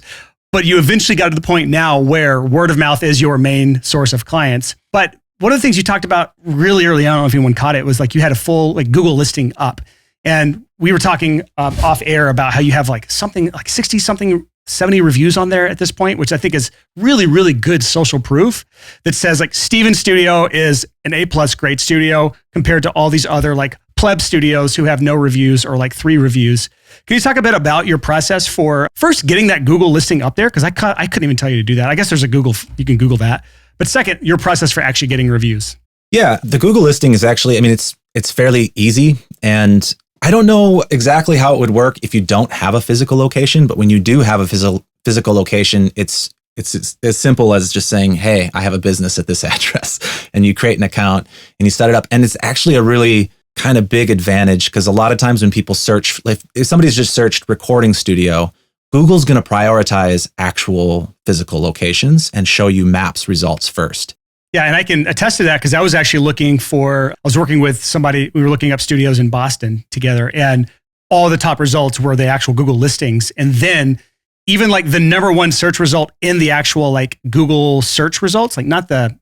but you eventually got to the point now where word of mouth is your main source of clients. But one of the things you talked about really early on, I don't know if anyone caught it, was like you had a full like Google listing up. And we were talking off air about how you have like something like 60 something 70 reviews on there at this point, which I think is really, really good social proof that says like Steven's studio is an A+ grade studio compared to all these other like pleb studios who have no reviews or like 3 reviews. Can you talk a bit about your process for first getting that Google listing up there? Because I couldn't even tell you to do that. I guess there's a Google, you can Google that. But second, your process for actually getting reviews. Yeah, the Google listing is actually, I mean, it's fairly easy. And I don't know exactly how it would work if you don't have a physical location, but when you do have a physical location, it's as simple as just saying, hey, I have a business at this address, and you create an account and you set it up. And it's actually a really kind of big advantage because a lot of times when people search, if somebody's just searched recording studio, Google's going to prioritize actual physical locations and show you maps results first. Yeah, and I can attest to that because I was actually I was working with somebody, we were looking up studios in Boston together, and all the top results were the actual Google listings. And then even like the number 1 search result in the actual like Google search results, like not the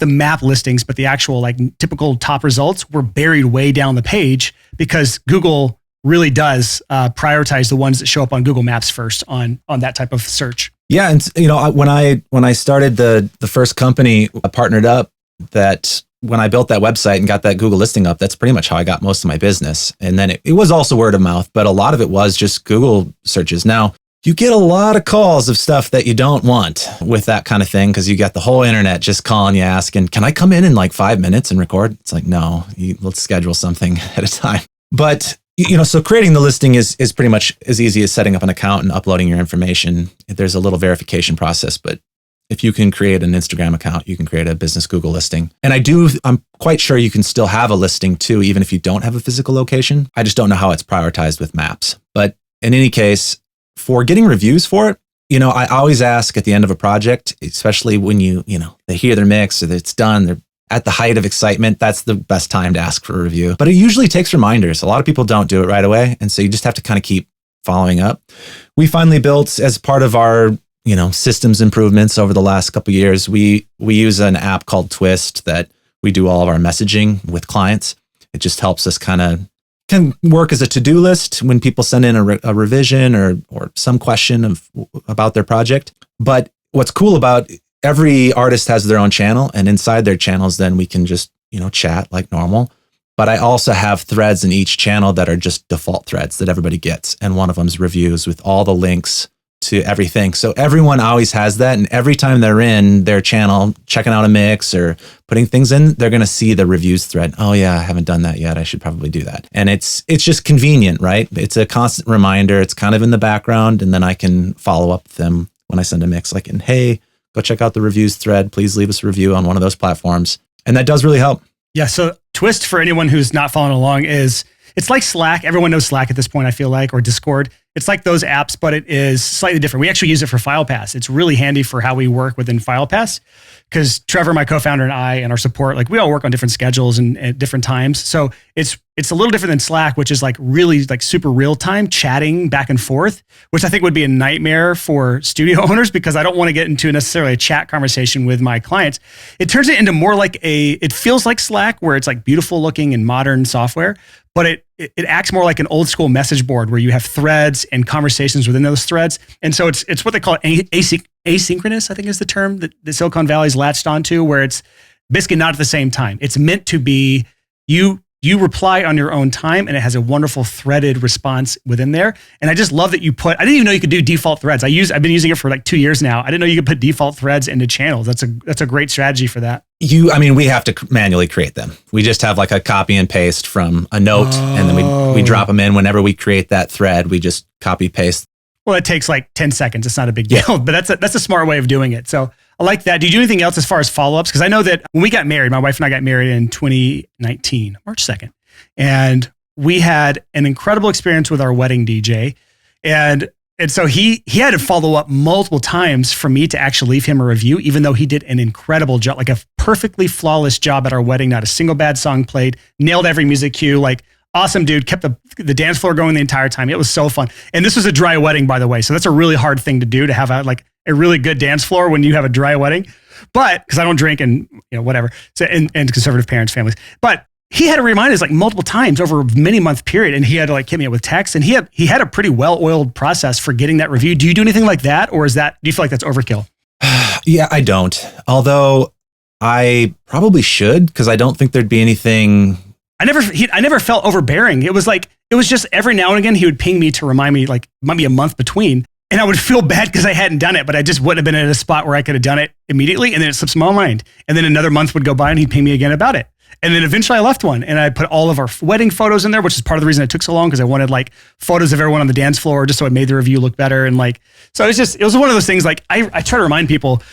map listings, but the actual like typical top results were buried way down the page because Google really does prioritize the ones that show up on Google Maps first on that type of search. Yeah, and when I started the first company, I partnered up, that when I built that website and got that Google listing up, that's pretty much how I got most of my business. And then it was also word of mouth, but a lot of it was just Google searches. Now, you get a lot of calls of stuff that you don't want with that kind of thing because you got the whole internet just calling you asking, can I come in like 5 minutes and record? It's like, no, let's schedule something at a time. But so creating the listing is pretty much as easy as setting up an account and uploading your information. There's a little verification process, but if you can create an Instagram account, you can create a business Google listing. And I'm quite sure you can still have a listing too, even if you don't have a physical location. I just don't know how it's prioritized with maps. But in any case, for getting reviews for it, I always ask at the end of a project, especially when they hear their mix or it's done, they're at the height of excitement, that's the best time to ask for a review. But it usually takes reminders. A lot of people don't do it right away. And so you just have to kind of keep following up. We finally built, as part of our systems improvements over the last couple of years, we use an app called Twist that we do all of our messaging with clients. It just helps us can work as a to-do list when people send in a revision or some question about their project. But what's cool about every artist has their own channel, and inside their channels, then we can just, chat like normal. But I also have threads in each channel that are just default threads that everybody gets. And one of them's reviews with all the links to everything. So everyone always has that. And every time they're in their channel, checking out a mix or putting things in, they're going to see the reviews thread. Oh yeah, I haven't done that yet. I should probably do that. And it's just convenient, right? It's a constant reminder. It's kind of in the background. And then I can follow up with them when I send a mix like, hey, go check out the reviews thread. Please leave us a review on one of those platforms. And that does really help. Yeah. So Twist, for anyone who's not following along, it's like Slack. Everyone knows Slack at this point, I feel like, or Discord. It's like those apps, but it is slightly different. We actually use it for FilePass. It's really handy for how we work within FilePass because Trevor, my co-founder, and I and our support, like we all work on different schedules and at different times. So it's a little different than Slack, which is like really like super real time chatting back and forth, which I think would be a nightmare for studio owners because I don't want to get into necessarily a chat conversation with my clients. It turns it into more like it feels like Slack where it's like beautiful looking and modern software, but it acts more like an old school message board where you have threads and conversations within those threads. And so it's what they call asynchronous, I think is the term that the Silicon Valley's latched onto, where it's basically not at the same time. It's meant to be you reply on your own time and it has a wonderful threaded response within there. And I just love that I didn't even know you could do default threads. I've been using it for like 2 years now. I didn't know you could put default threads into channels. That's a great strategy for that. We have to manually create them. We just have like a copy and paste from a note and then we drop them in whenever we create that thread. We just copy paste. Well, it takes like 10 seconds. It's not a big deal, but that's a smart way of doing it. So I like that. Did you do anything else as far as follow-ups? Because I know that when we got married, my wife and I got married in 2019, March 2nd. And we had an incredible experience with our wedding DJ. And so he had to follow up multiple times for me to actually leave him a review, even though he did an incredible job, like a perfectly flawless job at our wedding. Not a single bad song played, nailed every music cue, like awesome dude, kept the dance floor going the entire time. It was so fun. And this was a dry wedding, by the way. So that's a really hard thing to do, to have a really good dance floor when you have a dry wedding. But because I don't drink and whatever. So and conservative parents, families. But he had to remind us like multiple times over a many month period. And he had to like hit me up with text, and he had a pretty well-oiled process for getting that review. Do you do anything like that? Or do you feel like that's overkill? Yeah, I don't. Although I probably should, because I don't think there'd be anything. I never felt overbearing. It was just every now and again, he would ping me to remind me, like maybe a month between. And I would feel bad because I hadn't done it, but I just wouldn't have been at a spot where I could have done it immediately. And then it slips my mind. And then another month would go by and he'd ping me again about it. And then eventually I left one, and I put all of our wedding photos in there, which is part of the reason it took so long, because I wanted like photos of everyone on the dance floor just so it made the review look better. And like, so it was one of those things like I try to remind people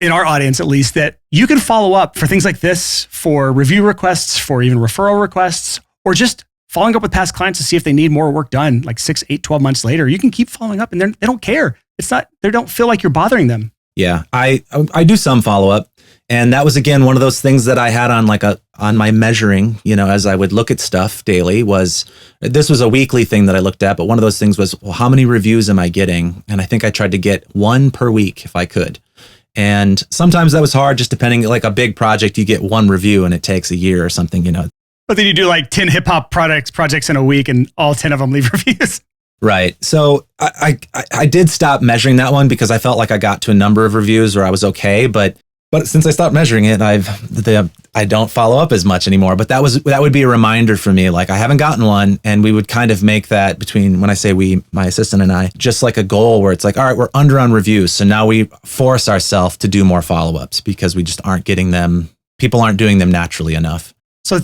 in our audience, at least, that you can follow up for things like this, for review requests, for even referral requests, or just following up with past clients to see if they need more work done like 6, 8, 12 months later. You can keep following up and they don't care. They don't feel like you're bothering them. Yeah. I do some follow up. And that was, again, one of those things that I had on my measuring, as I would look at stuff daily. This was a weekly thing that I looked at, but one of those things was, well, how many reviews am I getting? And I think I tried to get 1 per week if I could. And sometimes that was hard, just depending, like a big project, you get 1 review and it takes a year or something, But then you do like 10 hip hop projects in a week, and all 10 of them leave reviews. Right. So I did stop measuring that one because I felt like I got to a number of reviews where I was okay, but since I stopped measuring it, I don't follow up as much anymore. But that would be a reminder for me. Like, I haven't gotten one, and we would kind of make that between, when I say we, my assistant and I, just like a goal where it's like, all right, we're under on reviews, so now we force ourselves to do more follow-ups because we just aren't getting them. People aren't doing them naturally enough. So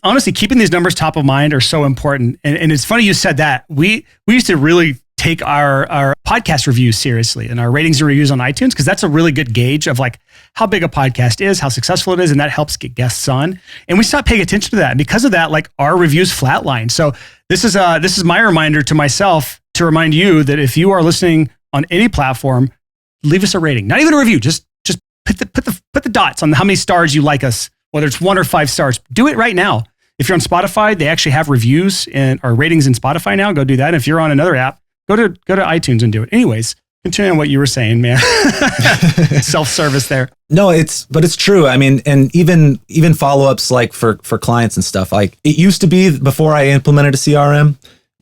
honestly, keeping these numbers top of mind are so important. And it's funny you said that. We used to really take our podcast reviews seriously and our ratings and reviews on iTunes, because that's a really good gauge of like how big a podcast is, how successful it is, and that helps get guests on. And we stopped paying attention to that. And because of that, like our reviews flatline. So this is my reminder to myself to remind you that if you are listening on any platform, leave us a rating. Not even a review. Just put the dots on how many stars you like us, whether it's 1 or 5 stars. Do it right now. If you're on Spotify, they actually have reviews or ratings in Spotify now. Go do that. And if you're on another app, go to iTunes and do it. Anyways, continue on what you were saying, man. Self-service there. No, but it's true. I mean, and even follow-ups like for clients and stuff, like it used to be before I implemented a CRM,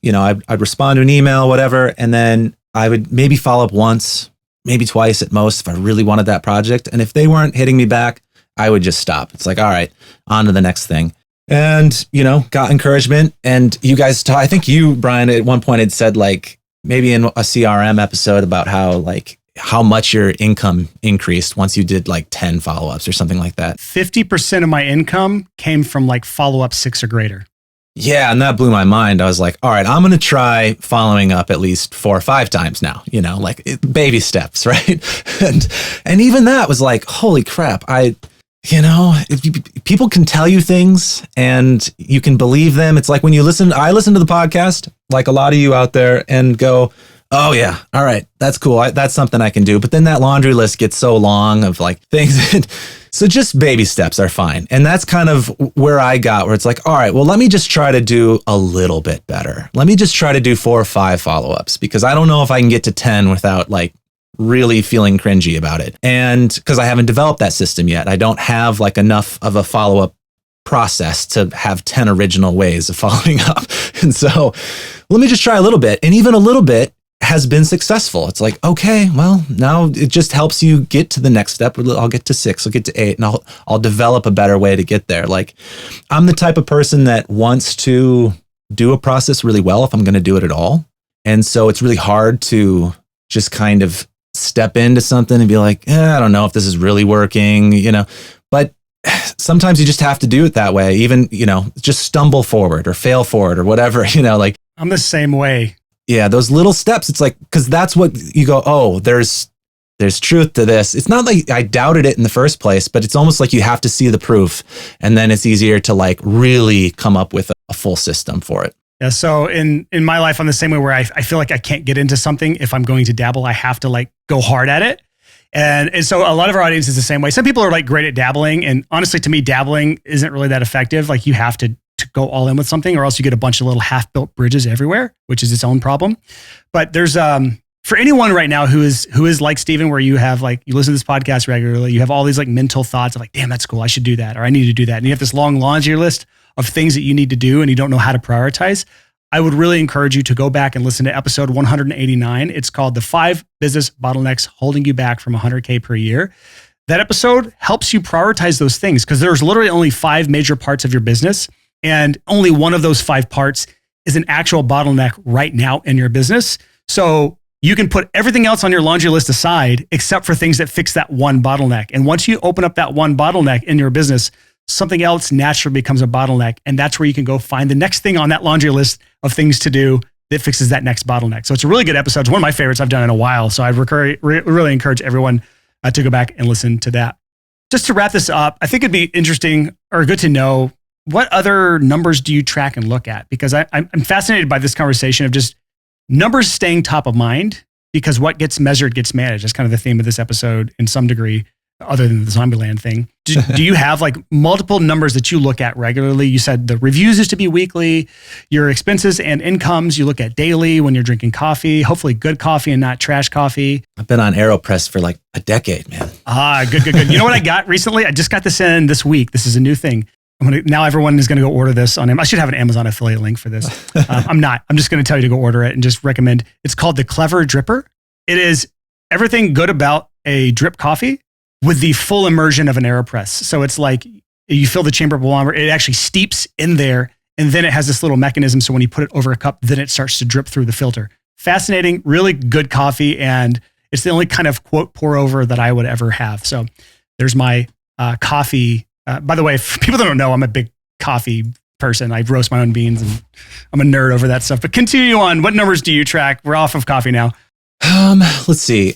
I'd respond to an email, whatever, and then I would maybe follow up once, maybe twice at most if I really wanted that project. And if they weren't hitting me back, I would just stop. It's like, all right, on to the next thing. And, got encouragement. And you guys, I think you, Brian, at one point had said like, maybe in a CRM episode about how much your income increased once you did like 10 follow-ups or something like that. 50% of my income came from like follow-up 6 or greater. Yeah. And that blew my mind. I was like, all right, I'm going to try following up at least 4 or 5 times now, like baby steps. Right. And even that was like, holy crap. People can tell you things and you can believe them. It's like when I listen to the podcast, like a lot of you out there, and go, oh yeah, all right, that's cool. That's something I can do. But then that laundry list gets so long of like things. So just baby steps are fine. And that's kind of where I got, where it's like, all right, well, let me just try to do a little bit better. Let me just try to do 4 or 5 follow-ups, because I don't know if I can get to 10 without like really feeling cringy about it. And because I haven't developed that system yet, I don't have like enough of a follow-up process to have 10 original ways of following up. And so let me just try a little bit. And even a little bit has been successful. It's like, okay, well, now it just helps you get to the next step. I'll get to 6, I'll get to 8, and I'll develop a better way to get there. Like, I'm the type of person that wants to do a process really well if I'm going to do it at all. And so it's really hard to just kind of step into something and be like, I don't know if this is really working, but sometimes you just have to do it that way. Even, just stumble forward or fail forward or whatever, like I'm the same way. Yeah. Those little steps. It's like, cause that's what you go, oh, there's truth to this. It's not like I doubted it in the first place, but it's almost like you have to see the proof, and then it's easier to like really come up with a full system for it. Yeah. So in my life, I'm the same way, where I feel like I can't get into something if I'm going to dabble. I have to like go hard at it. And so a lot of our audience is the same way. Some people are like great at dabbling. And honestly, to me, dabbling isn't really that effective. Like, you have to go all in with something, or else you get a bunch of little half-built bridges everywhere, which is its own problem. But there's, for anyone right now who is like Steven, where you have like, you listen to this podcast regularly, you have all these like mental thoughts of like, damn, that's cool, I should do that, or I need to do that. And you have this long laundry list of things that you need to do and you don't know how to prioritize, I would really encourage you to go back and listen to episode 189. It's called The 5 Business Bottlenecks Holding You Back from 100K per year. That episode helps you prioritize those things because there's literally only 5 major parts of your business, and only one of those 5 parts is an actual bottleneck right now in your business. So you can put everything else on your laundry list aside except for things that fix that one bottleneck. And once you open up that one bottleneck in your business, something else naturally becomes a bottleneck. And that's where you can go find the next thing on that laundry list of things to do that fixes that next bottleneck. So it's a really good episode. It's one of my favorites I've done in a while. So I'd really encourage everyone to go back and listen to that. Just to wrap this up, I think it'd be interesting or good to know, what other numbers do you track and look at? Because I'm fascinated by this conversation of just numbers staying top of mind, because what gets measured gets managed. That's kind of the theme of this episode in some degree, other than the Zombieland thing. Do you have like multiple numbers that you look at regularly? You said the reviews used to be weekly, your expenses and incomes you look at daily when you're drinking coffee, hopefully good coffee and not trash coffee. I've been on AeroPress for like a decade, man. Good. You know what I got recently? I just got this in this week. This is a new thing. Now everyone is going to go order this on Amazon. I should have an Amazon affiliate link for this. I'm not. I'm just going to tell you to go order it and just recommend. It's called the Clever Dripper. It is everything good about a drip coffee with the full immersion of an AeroPress. So it's like you fill the chamber with water, it actually steeps in there, and then it has this little mechanism. So when you put it over a cup, then it starts to drip through the filter. Fascinating, really good coffee, and it's the only kind of quote pour over that I would ever have. So there's my coffee. By the way, if people that don't know, I'm a big coffee person. I roast my own beans and I'm a nerd over that stuff. But continue on. What numbers do you track? We're off of coffee now. Let's see.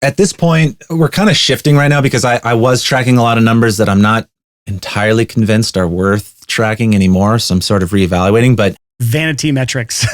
At this point, we're kind of shifting right now because I was tracking a lot of numbers that I'm not entirely convinced are worth tracking anymore. So I'm sort of reevaluating, but vanity metrics.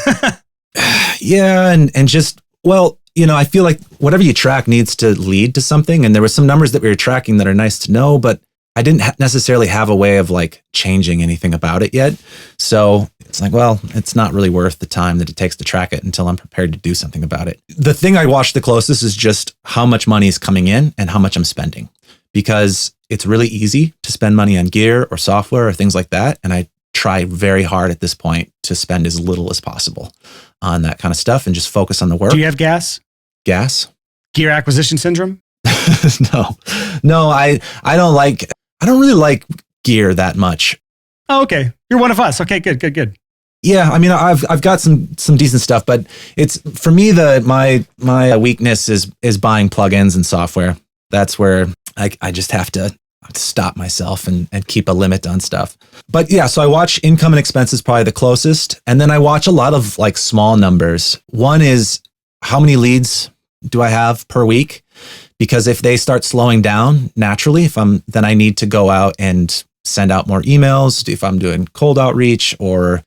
Yeah. And just, well, I feel like whatever you track needs to lead to something. And there were some numbers that we were tracking that are nice to know, but I didn't necessarily have a way of like changing anything about it yet. So it's like, well, it's not really worth the time that it takes to track it until I'm prepared to do something about it. The thing I watch the closest is just how much money is coming in and how much I'm spending, because it's really easy to spend money on gear or software or things like that. And I try very hard at this point to spend as little as possible on that kind of stuff and just focus on the work. Do you have gas? Gear acquisition syndrome? No, I don't really like gear that much. Oh, okay. You're one of us. Okay, good. Yeah, I mean, I've got some decent stuff, but it's for me my weakness is buying plugins and software. That's where I just have to stop myself and keep a limit on stuff. But yeah, so I watch income and expenses probably the closest, and then I watch a lot of like small numbers. One is how many leads do I have per week? Because if they start slowing down naturally, then I need to go out and send out more emails. If I'm doing cold outreach or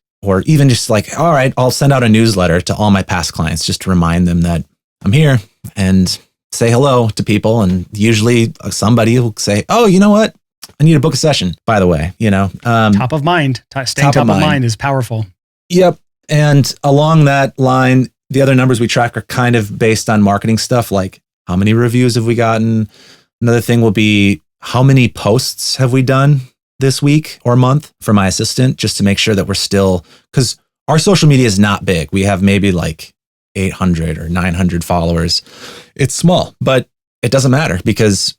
even just like, all right, I'll send out a newsletter to all my past clients just to remind them that I'm here and say hello to people. And usually somebody will say, oh, you know what? I need to book a session, by the way, top of mind. Staying top of mind is powerful. Yep. And along that line, the other numbers we track are kind of based on marketing stuff, like how many reviews have we gotten? Another thing will be how many posts have we done this week or month for my assistant, just to make sure that we're still, because our social media is not big. We have maybe like 800 or 900 followers. It's small, but it doesn't matter because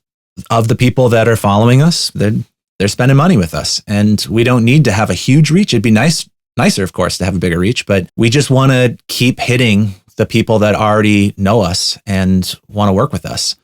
of the people that are following us, they're spending money with us, and we don't need to have a huge reach. It'd be nicer, of course, to have a bigger reach, but we just want to keep hitting the people that already know us and want to work with us.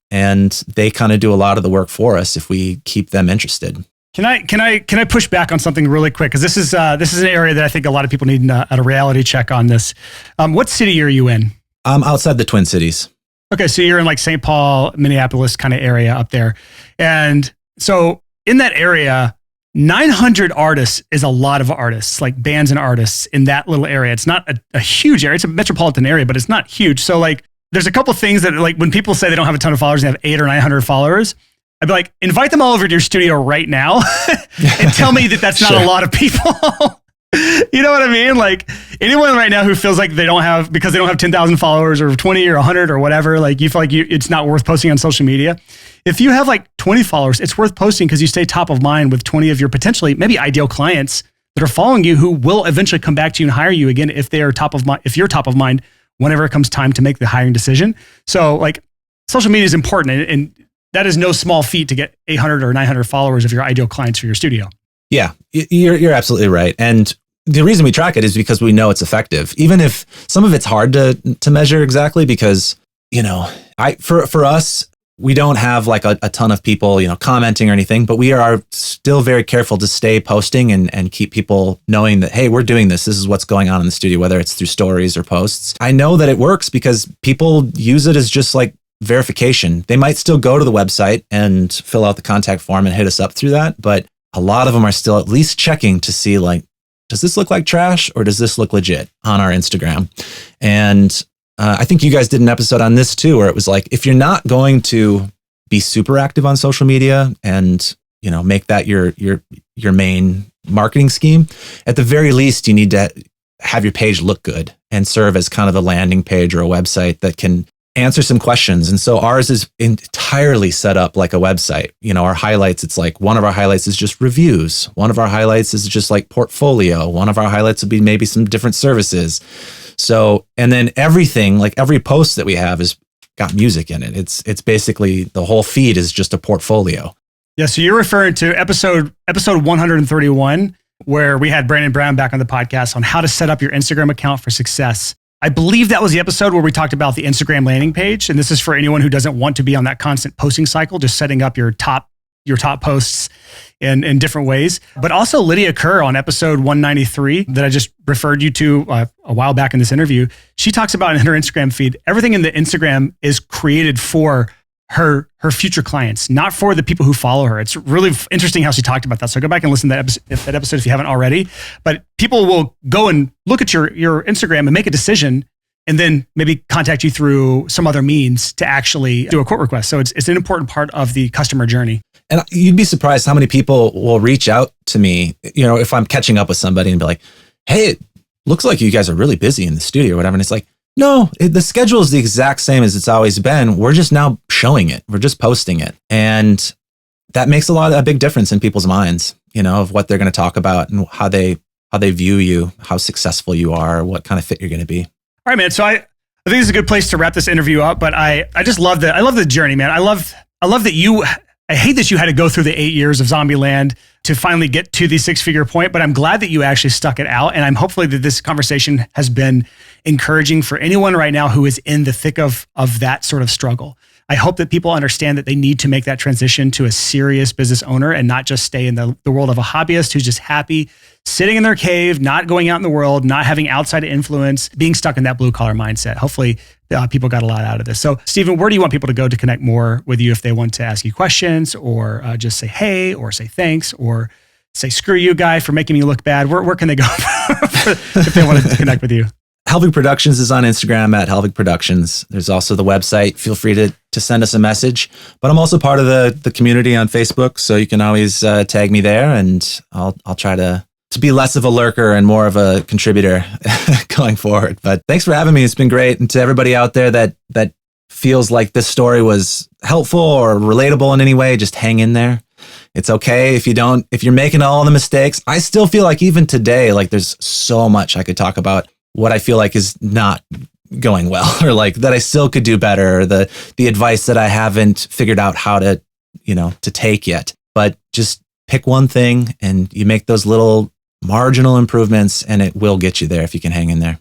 And they kind of do a lot of the work for us if we keep them interested. Can I push back on something really quick? Because this is an area that I think a lot of people need a reality check on this. What city are you in? I'm outside the Twin Cities. Okay, so you're in like St. Paul, Minneapolis kind of area up there. And so in that area, 900 artists is a lot of artists, like bands and artists in that little area. It's not a huge area. It's a metropolitan area, but it's not huge. So like, there's a couple things that like when people say they don't have a ton of followers, they have 800 or 900 followers. I'd be like, invite them all over to your studio right now and tell me that that's not Sure. a lot of people. You know what I mean? Like anyone right now who feels like because they don't have 10,000 followers or 20 or 100 or whatever, like you feel like it's not worth posting on social media. If you have like 20 followers, it's worth posting because you stay top of mind with 20 of your potentially maybe ideal clients that are following you who will eventually come back to you and hire you again if you're top of mind whenever it comes time to make the hiring decision. So like social media is important and that is no small feat to get 800 or 900 followers of your ideal clients for your studio. Yeah, you're absolutely right. And the reason we track it is because we know it's effective, even if some of it's hard to measure exactly because, for us, we don't have like a ton of people, commenting or anything, but we are still very careful to stay posting and keep people knowing that, hey, we're doing this. This is what's going on in the studio, whether it's through stories or posts. I know that it works because people use it as just like verification. They might still go to the website and fill out the contact form and hit us up through that, but a lot of them are still at least checking to see like, does this look like trash or does this look legit on our Instagram? And I think you guys did an episode on this too, where it was like, if you're not going to be super active on social media and, make that your main marketing scheme, at the very least, you need to have your page look good and serve as kind of a landing page or a website that can answer some questions. And so ours is entirely set up like a website. Our highlights, it's like one of our highlights is just reviews. One of our highlights is just like portfolio. One of our highlights would be maybe some different services. So, and then everything, like every post that we have has got music in it. It's basically the whole feed is just a portfolio. Yeah. So you're referring to episode 131, where we had Brandon Brown back on the podcast on how to set up your Instagram account for success. I believe that was the episode where we talked about the Instagram landing page. And this is for anyone who doesn't want to be on that constant posting cycle, just setting up your top posts in different ways. But also Lydia Kerr on episode 193 that I just referred you to a while back in this interview. She talks about in her Instagram feed, everything in the Instagram is created for her future clients, not for the people who follow her. It's really interesting how she talked about that. So go back and listen to that episode if you haven't already. But people will go and look at your Instagram and make a decision and then maybe contact you through some other means to actually do a quote request. So it's an important part of the customer journey. And you'd be surprised how many people will reach out to me, if I'm catching up with somebody and be like, hey, it looks like you guys are really busy in the studio or whatever. And it's like, no, the schedule is the exact same as it's always been. We're just now showing it. We're just posting it. And that makes a big difference in people's minds, of what they're going to talk about and how they view you, how successful you are, what kind of fit you're going to be. All right, man. So I think this is a good place to wrap this interview up, but I just love I love the journey, man. I love that I hate that you had to go through the 8 years of Zombieland to finally get to the 6-figure point, but I'm glad that you actually stuck it out. And I'm hopefully that this conversation has been encouraging for anyone right now who is in the thick of that sort of struggle. I hope that people understand that they need to make that transition to a serious business owner and not just stay in the world of a hobbyist who's just happy sitting in their cave, not going out in the world, not having outside influence, being stuck in that blue collar mindset. Hopefully people got a lot out of this. So Stephen, where do you want people to go to connect more with you if they want to ask you questions or just say, hey, or say thanks or say, screw you guy for making me look bad? Where can they go if they want to connect with you? Helvig Productions is on Instagram at Helvig Productions. There's also the website. Feel free to send us a message. But I'm also part of the community on Facebook, so you can always tag me there, and I'll try to be less of a lurker and more of a contributor going forward. But thanks for having me. It's been great. And to everybody out there that feels like this story was helpful or relatable in any way, just hang in there. It's okay if you're making all the mistakes. I still feel like even today, like there's so much I could talk about what I feel like is not going well, or like that I still could do better, or the advice that I haven't figured out how to take yet. But just pick one thing and you make those little marginal improvements and it will get you there if you can hang in there.